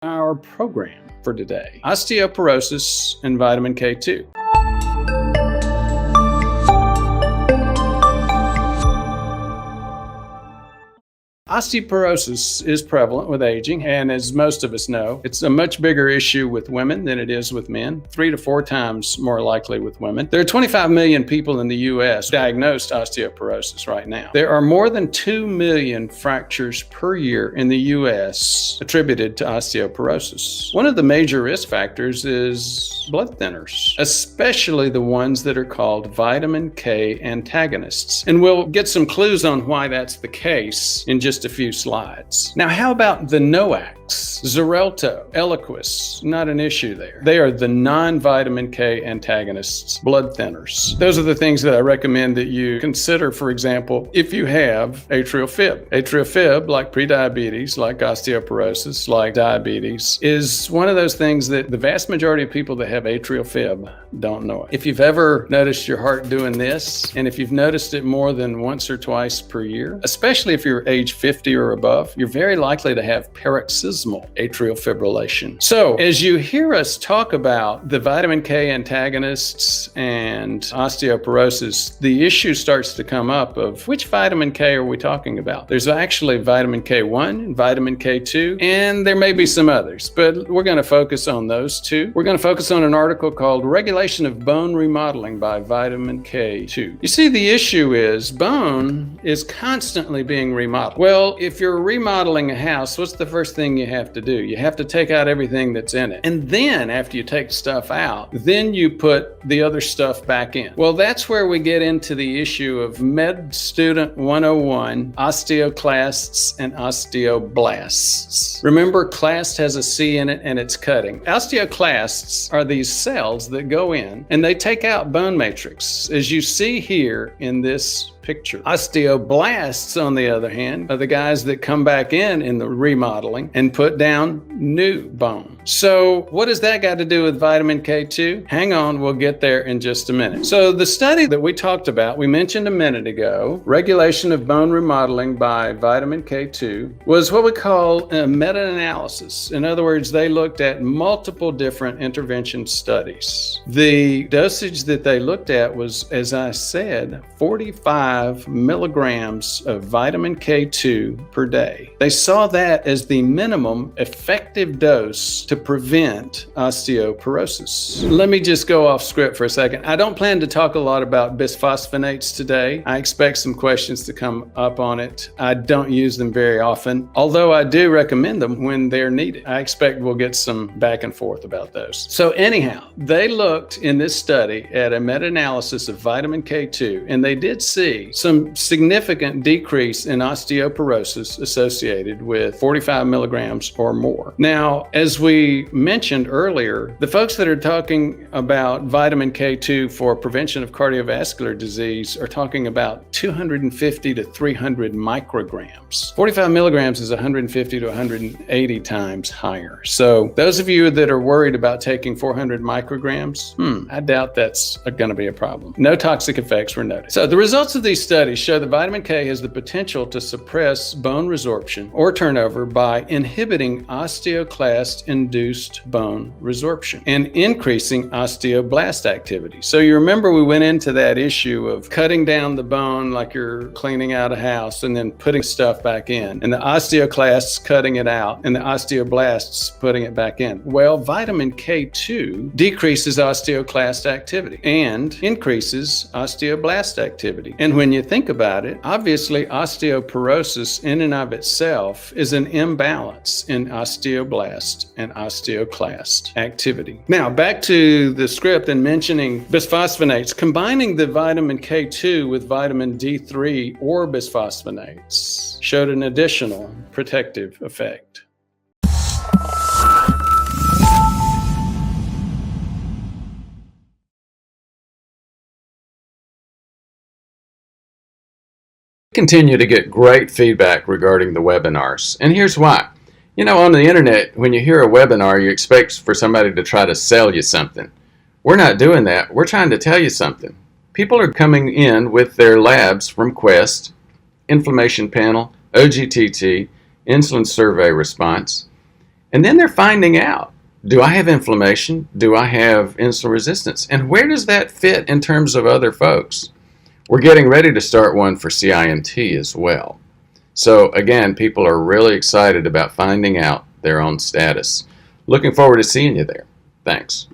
Our program for today, osteoporosis and vitamin K2. Osteoporosis is prevalent with aging, and as most of us know, it's a much bigger issue with women than it is with men, 3 to 4 times more likely with women. There are 25 million people in the U.S. diagnosed osteoporosis right now. There are more than 2 million fractures per year in the U.S. attributed to osteoporosis. One of the major risk factors is blood thinners, especially the ones that are called vitamin K antagonists. And we'll get some clues on why that's the case in just a few slides. Now, how about the NOACs? Xarelto, Eliquis, not an issue there. They are the non-vitamin K antagonists, blood thinners. Those are the things that I recommend that you consider, for example, if you have atrial fib. Atrial fib, like prediabetes, like osteoporosis, like diabetes, is one of those things that the vast majority of people that have atrial fib don't know it. If you've ever noticed your heart doing this, and if you've noticed it more than once or twice per year, especially if you're age 50 or above, you're very likely to have paroxysmal atrial fibrillation. So as you hear us talk about the vitamin K antagonists and osteoporosis, the issue starts to come up of which vitamin K are we talking about? There's actually vitamin K1, vitamin K2, and there may be some others, but we're going to focus on those two. We're going to focus on an article called Regulation of Bone Remodeling by Vitamin K2. You see, the issue is bone is constantly being remodeled. Well, if you're remodeling a house, what's the first thing you have to do? You have to take out everything that's in it. And then after you take stuff out, then you put the other stuff back in. Well, that's where we get into the issue of Med Student 101, osteoclasts and osteoblasts. Remember, clast has a C in it and it's cutting. Osteoclasts are these cells that go in and they take out bone matrix, as you see here in this picture. Osteoblasts, on the other hand, are the guys that come back in the remodeling and put down new bone. So what does that got to do with vitamin K2? Hang on, we'll get there in just a minute. So the study that we talked about, we mentioned a minute ago, Regulation of Bone Remodeling by Vitamin K2, was what we call a meta-analysis. In other words, they looked at multiple different intervention studies. The dosage that they looked at was, as I said, 45 milligrams of vitamin K2 per day. They saw that as the minimum effective dose to prevent osteoporosis. Let me just go off script for a second. I don't plan to talk a lot about bisphosphonates today. I expect some questions to come up on it. I don't use them very often, although I do recommend them when they're needed. I expect we'll get some back and forth about those. So anyhow, they looked in this study at a meta-analysis of vitamin K2, and they did see some significant decrease in osteoporosis associated with 45 milligrams or more. Now, as we mentioned earlier, the folks that are talking about vitamin K2 for prevention of cardiovascular disease are talking about 250 to 300 micrograms. 45 milligrams is 150 to 180 times higher. So those of you that are worried about taking 400 micrograms, I doubt that's going to be a problem. No toxic effects were noted. So the results of these studies show that vitamin K has the potential to suppress bone resorption or turnover by inhibiting osteoclast-induced bone resorption and increasing osteoblast activity. So you remember we went into that issue of cutting down the bone like you're cleaning out a house and then putting stuff back in, and the osteoclasts cutting it out and the osteoblasts putting it back in. Well, vitamin K2 decreases osteoclast activity and increases osteoblast activity. And when you think about it, obviously osteoporosis in and of itself is an imbalance in osteoblast and osteoclast activity. Now, back to the script and mentioning bisphosphonates. Combining the vitamin K2 with vitamin D3 or bisphosphonates showed an additional protective effect. Continue to get great feedback regarding the webinars, and here's why. You know, on the internet, when you hear a webinar, you expect for somebody to try to sell you something. We're not doing that. We're trying to tell you something. People are coming in with their labs from Quest, inflammation panel, OGTT, insulin survey response, And then they're finding out, do I have inflammation? Do I have insulin resistance? And where does that fit in terms of other folks? We're getting ready to start one for CIMT as well. So again, people are really excited about finding out their own status. Looking forward to seeing you there. Thanks.